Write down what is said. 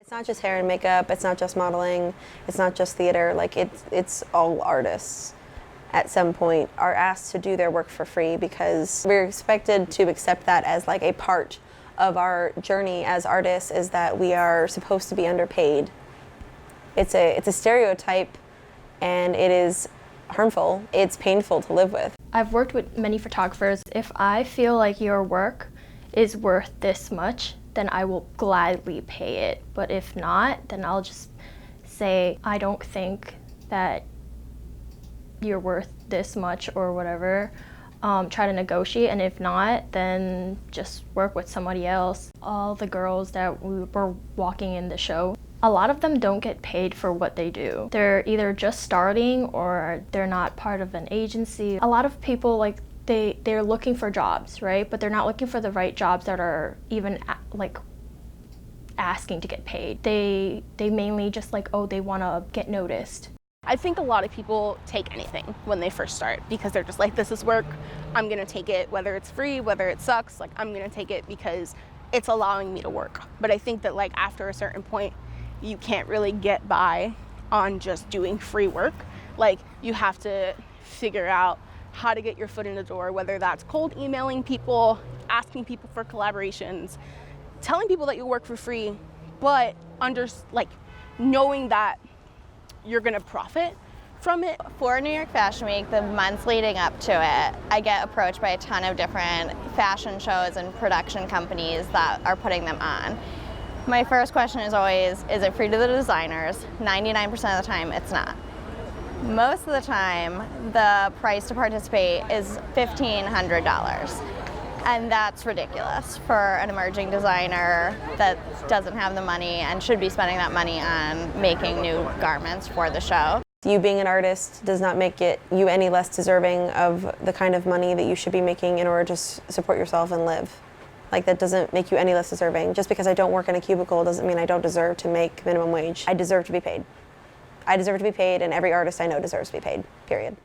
It's not just hair and makeup, it's not just modeling, it's not just theater, like it's all artists at some point are asked to do their work for free because we're expected to accept that as like a part of our journey as artists, is that we are supposed to be underpaid. It's a stereotype and it is harmful. It's painful to live with. I've worked with many photographers. If I feel like your work is worth this much, then I will gladly pay it. But if not, then I'll just say, I don't think that you're worth this much or whatever. Try to negotiate, and if not, then just work with somebody else. All the girls that we were walking in the show, a lot of them don't get paid for what they do. They're either just starting or they're not part of an agency. A lot of people, like, they're looking for jobs, right? But they're not looking for the right jobs that are even like asking to get paid. They mainly just like, oh, they want to get noticed. I think a lot of people take anything when they first start because they're just like, this is work, I'm gonna take it, whether it's free, whether it sucks, like I'm gonna take it because it's allowing me to work. But I think that like after a certain point, you can't really get by on just doing free work. Like you have to figure out how to get your foot in the door, whether that's cold emailing people, asking people for collaborations, telling people that you work for free, but knowing that you're gonna profit from it. For New York Fashion Week, the months leading up to it, I get approached by a ton of different fashion shows and production companies that are putting them on. My first question is always, is it free to the designers? 99% of the time, it's not. Most of the time, the price to participate is $1,500. And that's ridiculous for an emerging designer that doesn't have the money and should be spending that money on making new garments for the show. You being an artist does not make you any less deserving of the kind of money that you should be making in order to support yourself and live. Like, that doesn't make you any less deserving. Just because I don't work in a cubicle doesn't mean I don't deserve to make minimum wage. I deserve to be paid. I deserve to be paid, and every artist I know deserves to be paid, period.